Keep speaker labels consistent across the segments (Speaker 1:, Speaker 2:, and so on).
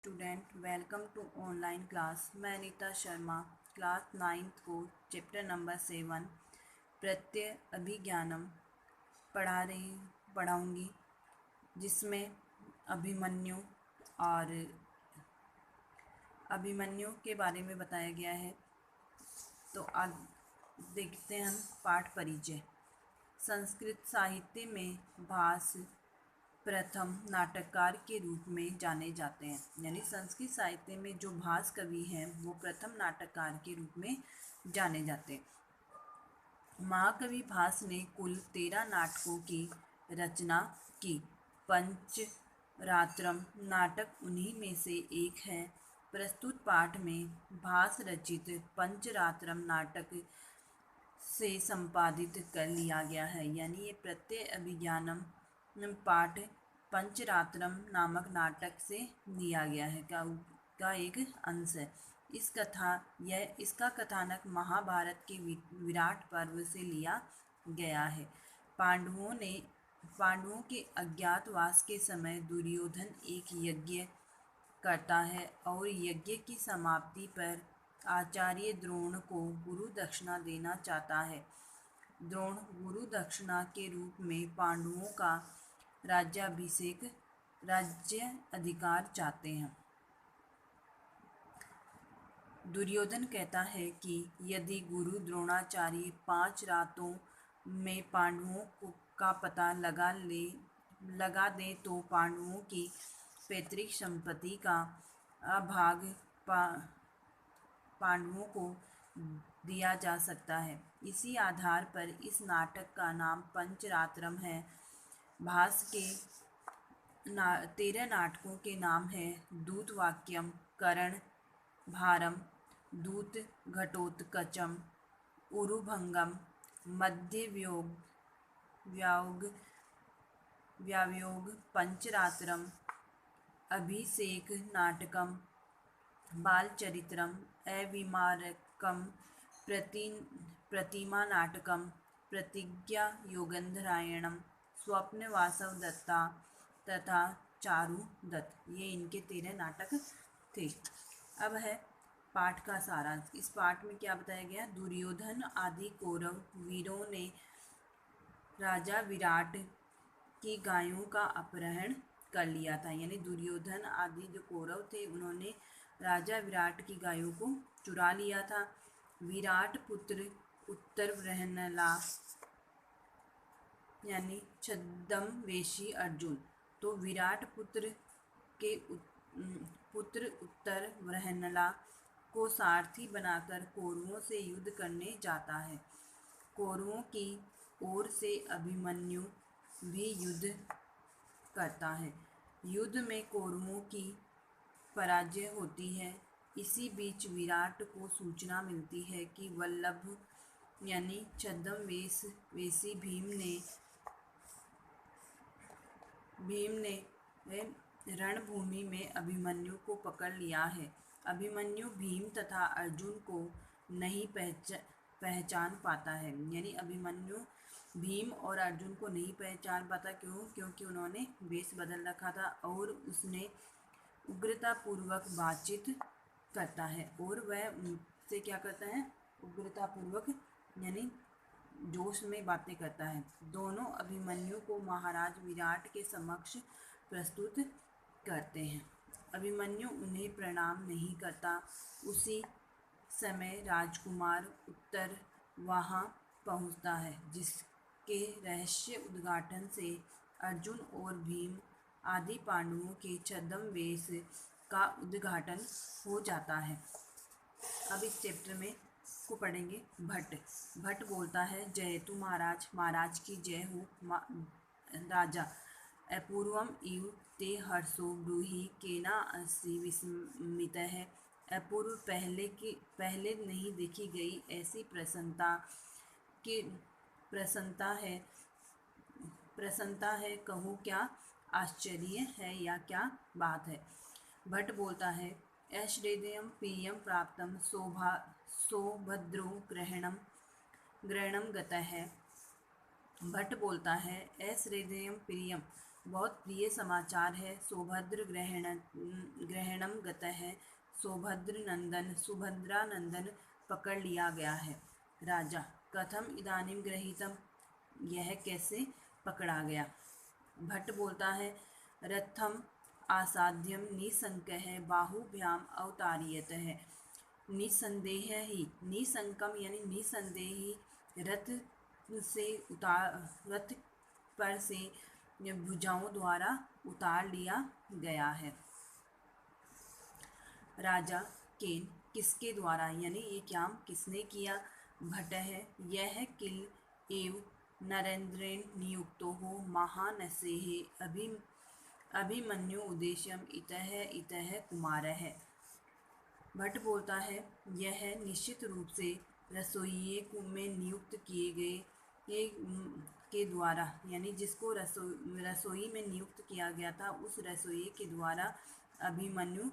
Speaker 1: Student welcome to online class. मैं Anita Sharma class 9th को chapter number 7 प्रत्यय अभिज्ञानम पढ़ाऊँगी, जिसमें अभिमन्यु और अभिमन्यु के बारे में बताया गया है। तो आज देखते हैं हम पाठ परिचय। संस्कृत साहित्य में भास प्रथम नाटककार के रूप में जाने जाते हैं। यानी संस्कृत साहित्य में जो भास कवि हैं वो प्रथम नाटककार के रूप में जाने जाते हैं। महाकवि भास ने कुल 13 नाटकों की रचना की। पंचरात्रम नाटक उन्हीं में से एक है। प्रस्तुत पाठ में भास रचित पंचरात्रम नाटक से संपादित कर लिया गया है। यानी ये प्रत्यय अभिज्ञानम पाठ पंचरात्रम नामक नाटक से लिया गया है का एक अंश है। इसका कथानक महाभारत के विराट पर्व से लिया गया है। पांडवों के अज्ञातवास के समय दुर्योधन एक यज्ञ करता है और यज्ञ की समाप्ति पर आचार्य द्रोण को गुरु दक्षिणा देना चाहता है। द्रोण गुरु दक्षिणा के रूप में पांडवों का राज्य अधिकार चाहते हैं। दुर्योधन कहता है कि यदि गुरु द्रोणाचार्य 5 रातों में पांडवों का पता लगा दे तो पांडवों की पैतृक संपत्ति का भाग पांडवों को दिया जा सकता है। इसी आधार पर इस नाटक का नाम पंचरात्रम है। भास के 13 नाटकों के नाम हैं दूतवाक्यम, करण भारम, दूत घटोत्कचम, उरुभंगम, मध्य व्यायोग, पंचरात्रम, अभिषेक नाटकम, बालचरित्रम, अविमारकम, प्रतिमा नाटकम, प्रतिज्ञा योगंधरायणम, स्वप्न वासव दत्ता तथा चारु दत्त। ये इनके 13 नाटक थे। अब है पाठ का सारांश। इस पाठ में क्या बताया गया? दुर्योधन आदि कौरव वीरों ने राजा विराट की गायों का अपहरण कर लिया था। यानी दुर्योधन आदि जो कौरव थे उन्होंने राजा विराट की गायों को चुरा लिया था। विराट पुत्र उत्तरवृहनला यानी छद्मवेशी अर्जुन, तो विराट पुत्र उत्तरवृहनला को सारथी बनाकर कौरवों से युद्ध करने जाता है। कौरवों की ओर से अभिमन्यु भी युद्ध करता है। युद्ध में कौरवों की पराजय होती है। इसी बीच विराट को सूचना मिलती है कि वल्लभ यानी छद्मवेशी भीम ने रणभूमि में अभिमन्यु को पकड़ लिया है। अभिमन्यु भीम तथा अर्जुन को नहीं पहचान पाता है। यानी अभिमन्यु भीम और अर्जुन को नहीं पहचान पाता। क्यों? क्योंकि उन्होंने वेश बदल रखा था और उसने उग्रतापूर्वक बातचीत करता है और वह उनसे क्या करता है? उग्रतापूर्वक यानी जोश में बातें करता है। दोनों अभिमन्यु को महाराज विराट के समक्ष प्रस्तुत करते हैं। अभिमन्यु उन्हें प्रणाम नहीं करता। उसी समय राजकुमार उत्तर वहां पहुंचता है, जिसके रहस्य उद्घाटन से अर्जुन और भीम आदि पांडवों के छद्मवेश का उद्घाटन हो जाता है। अब इस चैप्टर में को पढ़ेंगे। भट्ट बोलता है, जयतु महाराज, महाराज की जय हो। राजा, अपूर्वम इव ते हर्षो ब्रूहि केना अस्ति विस्मितः। अपूर्व पहले नहीं देखी गई ऐसी प्रसन्नता है, कहो क्या आश्चर्य है या क्या बात है। भट्ट बोलता है, अश्रेयं प्रियं प्राप्तं सौभद्रो ग्रहणं गतः। भट्ट बोलता है, अश्रेयं प्रियं बहुत प्रिय समाचार है। सौभद्र ग्रहणम गतः, सौभद्र नंदन सुभद्रा नंदन पकड़ लिया गया है। राजा, कथम इदानीम गृहीतम, यह कैसे पकड़ा गया? भट्ट बोलता है, रथम आसाध्यम निसंकः बाहुभ्याम अवतारियत है। निसंदेह ही, निसंकम यानी निसंदेही, रथ पर से भुजाओं द्वारा उतार लिया गया है। राजा, केन, किसके द्वारा, यानी ये काम किसने किया? भट्ट है, यह किल एव नरेंद्रेण नियुक्तो हो महानसेः अभिमन्यु उद्देश्यम इतः इतः कुमार है। भट्ट बोलता है, यह निश्चित रूप से रसोइये में नियुक्त किए गए के द्वारा, यानी जिसको रसोई में नियुक्त किया गया था, उस रसोइये के द्वारा अभिमन्यु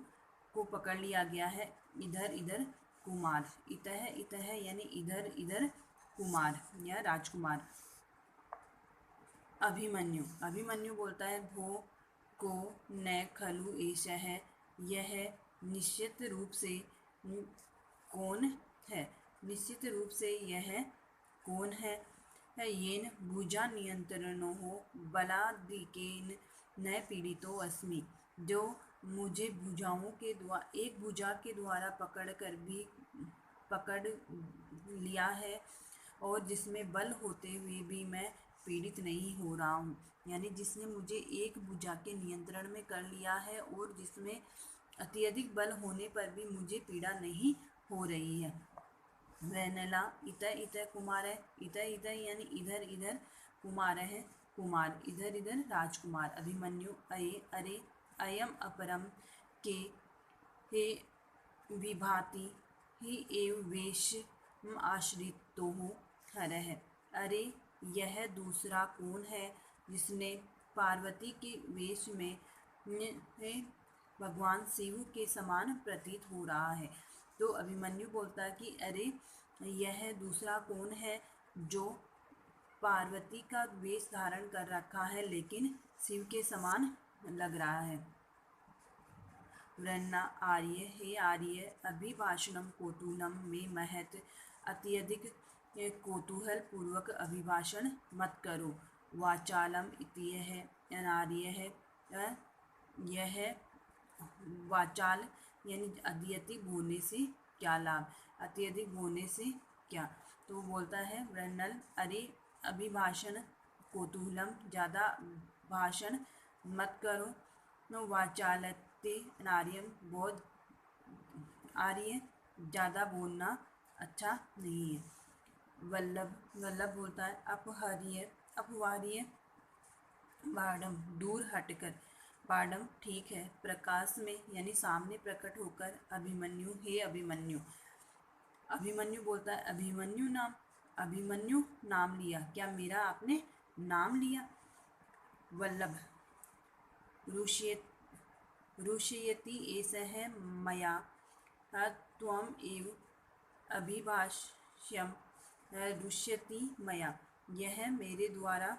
Speaker 1: को पकड़ लिया गया है। इधर इधर कुमार, इतः इतः यानी इधर इधर कुमार या राजकुमार। अभिमन्यु बोलता है, भो को न खलु एषः, यह निश्चित रूप से कौन है? निश्चित रूप से यह कौन है? येन भुजा नियंत्रणो बलादिकेन न पीड़ितो अस्मि, जो मुझे भुजाओं के द्वारा, एक भुजा के द्वारा पकड़ लिया है और जिसमें बल होते हुए भी मैं पीड़ित नहीं हो रहा हूँ। यानी जिसने मुझे एक भुजा के नियंत्रण में कर लिया है और जिसमें अत्यधिक बल होने पर भी मुझे पीड़ा नहीं हो रही है। वैनला, इतः इतः कुमार है, इतः इतः यानी इधर इधर कुमार है, कुमार इधर इधर राजकुमार। अभिमन्यु, अरे अयम अपरम के हे विभाति ही एव वेश आश्रितो हरः, अरे यह दूसरा कौन है जिसने पार्वती के वेश में भगवान शिव के समान प्रतीत हो रहा है। तो अभिमन्यु बोलता है कि अरे यह दूसरा कौन है जो पार्वती का वेश धारण कर रखा है लेकिन शिव के समान लग रहा है। वृन्ना, आर्य, हे आर्य, अभिभाषणम कौतूहलम में महत, अत्यधिक कौतूहल पूर्वक अभिभाषण मत करो। वाचालम इत्यह अनार्य है, यह वाचाल यानी अत्यधिक बोलने से क्या लाभ, अत्यधिक बोलने से क्या? तो बोलता है वृन्नल, अरे अभिभाषण कौतूहलम, ज़्यादा भाषण मत करो। वाचालते नार्यम, बहुत आर्य, ज़्यादा बोलना अच्छा नहीं है। वल्लभ बोलता है, अपवार्य बाढ़म, दूर हटकर। बाढ़म, ठीक है, प्रकाश में यानी सामने प्रकट होकर। अभिमन्यु, हे अभिमन्यु। अभिमन्यु बोलता है, अभिमन्यु नाम लिया, क्या मेरा आपने नाम लिया? वल्लभ, रुष्यति एषः मया त्वम् एव अभिभाष्यम, रुष्यति मया, यह मेरे द्वारा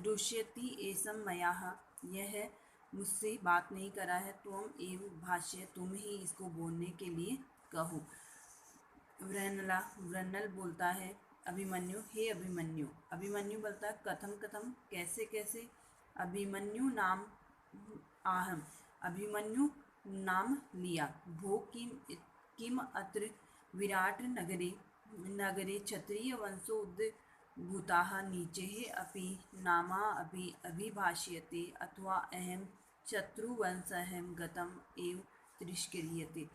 Speaker 1: रुष्यति एषं मया, यह मुझसे बात नहीं करा है। त्वम् एव भाष्य, तुम ही इसको बोलने के लिए कहो। वृन्नल बोलता है, अभिमन्यु, हे अभिमन्यु। अभिमन्यु बोलता है, कथम, कैसे कैसे? अभिमन्यु नाम आहम, अभिमन्यु नाम लिया। भो किम अत्र विराट नगरे क्षत्रिय वंशोद्भूताः नीचैः अपि नामा अपि अभिभाष्यते, अथवा अहम शत्रुवंशः गतम एव तिरस्क्रियते।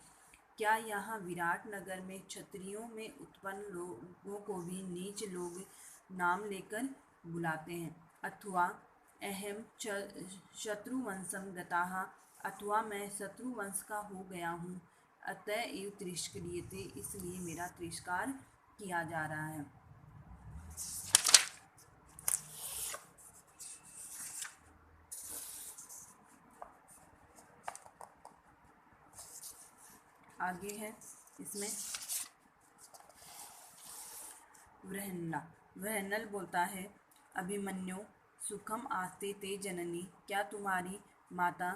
Speaker 1: क्या यहाँ विराट नगर में क्षत्रियों में उत्पन्न लोगों को भी नीच लोग नाम लेकर बुलाते हैं? अथवा अहम शत्रुवंशम गताः, अथवा मैं शत्रुवंश का हो गया हूँ। अतएव तिरस्क्रियते, इसलिए मेरा तिरस्कार किया जा रहा है। आगे है इसमें वृहन्नल बोलता है, अभिमन्यु सुखम आस्ते ते जननी, क्या तुम्हारी माता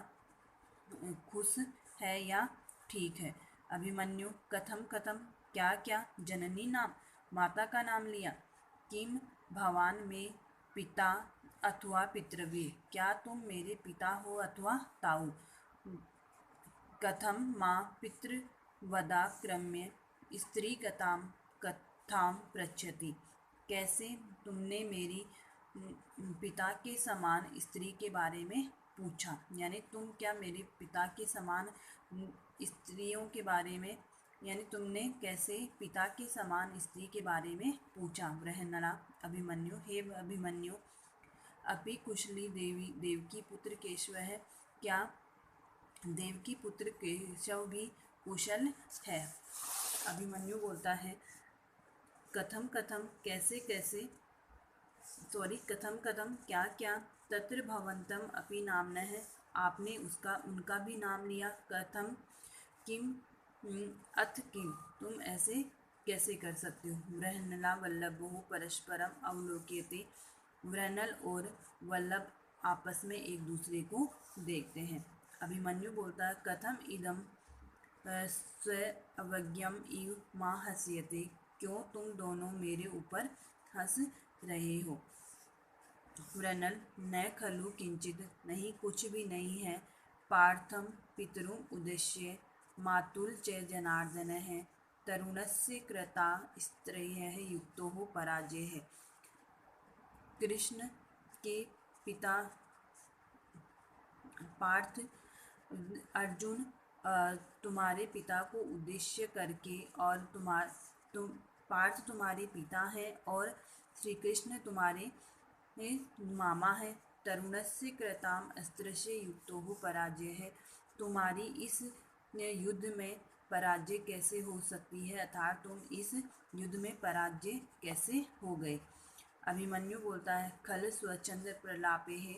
Speaker 1: खुश है या ठीक है? अभिमन्यु कथम कथम, क्या क्या? जननी नाम, माता का नाम लिया। किम भवान में पिता अथवा पितृव्य, क्या तुम मेरे पिता हो अथवा ताऊ? कथम माँ पितृवदाक्रम्य स्त्रीगतां कथां पृच्छति, कैसे तुमने मेरी पिता के समान स्त्री के बारे में पूछा? यानी तुम क्या मेरे पिता के समान स्त्रियों के बारे में, यानी तुमने कैसे पिता के समान स्त्री के बारे में पूछा? वृहन्नला अभिमन्यु, हे अभिमन्यु, अपि कुशली देवकी पुत्र केशव है, क्या देवकी पुत्र केशव भी कुशल है? अभिमन्यु बोलता है कथम कथम, कैसे कैसे, कथम कथम, क्या क्या? तत्र भवन्तम अपि नाम्नः, आपने उनका भी नाम लिया। कथम किम अथ किम, तुम ऐसे कैसे कर सकते हो? वृहन्नला वल्लभो परस्परम अवलोक्यते, वृहन्नल और वल्लभ आपस में एक दूसरे को देखते हैं। अभिमन्यु बोलता है कथम इदम स्वअवज्ञम इव माँ हस्यते, क्यों तुम दोनों मेरे ऊपर हंस रहे हो? वृनल न खलु किंचित, नहीं कुछ भी नहीं है। पार्थम पितरु उद्देश्य मातुल च जनार्दन है, तरुणस्य कृता स्त्रियः युक्तो पराजय है। कृष्ण के पिता पार्थ अर्जुन तुम्हारे पिता को उद्देश्य करके, और तुम पार्थ तुम्हारे पिता हैं और श्री कृष्ण तुम्हारे मामा है। तरुणस्य कृताम अस्त्रस्य युक्तो पराजय है, तुम्हारी इस युद्ध में पराजय कैसे हो सकती है, अर्थात तुम इस युद्ध में पराजय कैसे हो गए? अभिमन्यु बोलता है खल स्वच्छंद प्रलापे है,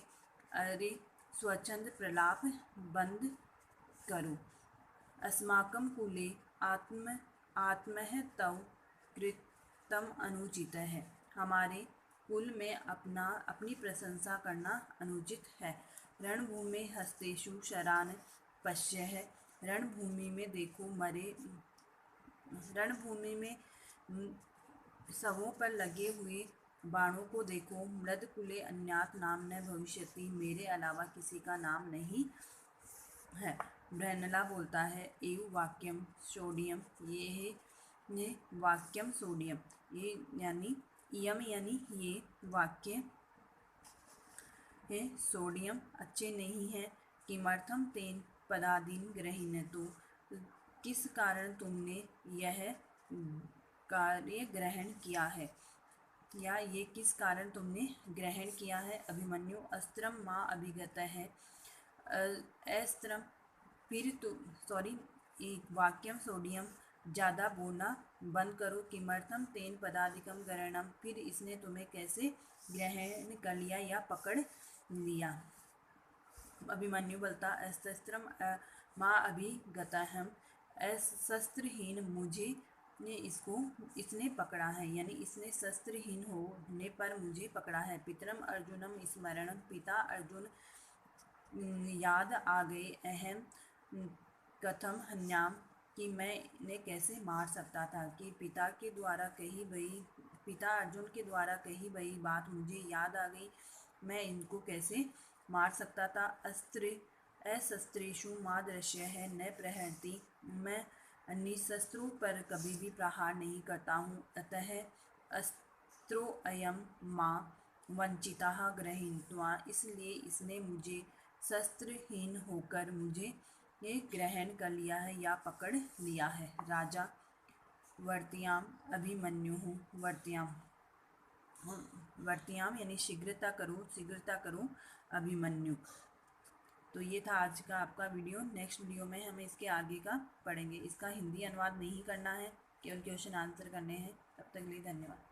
Speaker 1: अरे स्वच्छंद प्रलाप बंद करो। अस्माकं कुले आत्मह तव कृतम अनुचित है, हमारे कुल में अपनी प्रशंसा करना अनुचित है। रणभूमि हस्तेषु शरान पश्य है, रणभूमि में देखो मरे, रणभूमि में शवों पर लगे हुए बाणों को देखो। मृद कुले अन्यात नाम न भविष्यति, मेरे अलावा किसी का नाम नहीं है। ब्रहनला बोलता है एव वाक्यम सोडियम, ये है वाक्यम सोडियम, ये यानी ये वाक्य है सोडियम अच्छे नहीं है। किमर्थम तेन पदादीन ग्रहीण, तो किस कारण तुमने यह कार्य ग्रहण किया है, या ये किस कारण तुमने ग्रहण किया है? अभिमन्यु अस्त्रम माँ अभिगत है, अस्त्रम, फिर तो एक वाक्यम सोडियम, ज़्यादा बोलना बंद करो। किमर्थम तेन पदाधिकम ग्रहणम, फिर इसने तुम्हें कैसे ग्रहण कर लिया या पकड़ लिया? अभिमन्यु बोलता अस्त्रम माँ अभिगता हम, शस्त्रहीन मुझे इसने पकड़ा है, यानी इसने शस्त्रहीन होने पर मुझे पकड़ा है। पितरम अर्जुनम स्मरणम, पिता अर्जुन याद आ गए। अहम कथम हन्याम, कि मैं इन्हें कैसे मार सकता था, कि पिता अर्जुन के द्वारा कही गई बात मुझे याद आ गई, मैं इनको कैसे मार सकता था। अशस्त्रेषु माँ दृश्य है न प्रहरती, मैं निशस्त्रों पर कभी भी प्रहार नहीं करता हूँ। अतः अस्त्रो अयम माँ वंचिता गृहीत्वा, इसलिए इसने मुझे शस्त्रहीन होकर मुझे ये ग्रहण कर लिया है या पकड़ लिया है। राजा वर्त्याम अभिमन्यु, वर्त्याम यानी शीघ्रता करो अभिमन्यु। तो ये था आज का आपका वीडियो। नेक्स्ट वीडियो में हम इसके आगे का पढ़ेंगे। इसका हिंदी अनुवाद नहीं करना है, केवल क्वेश्चन आंसर करने हैं। तब तक के लिए धन्यवाद।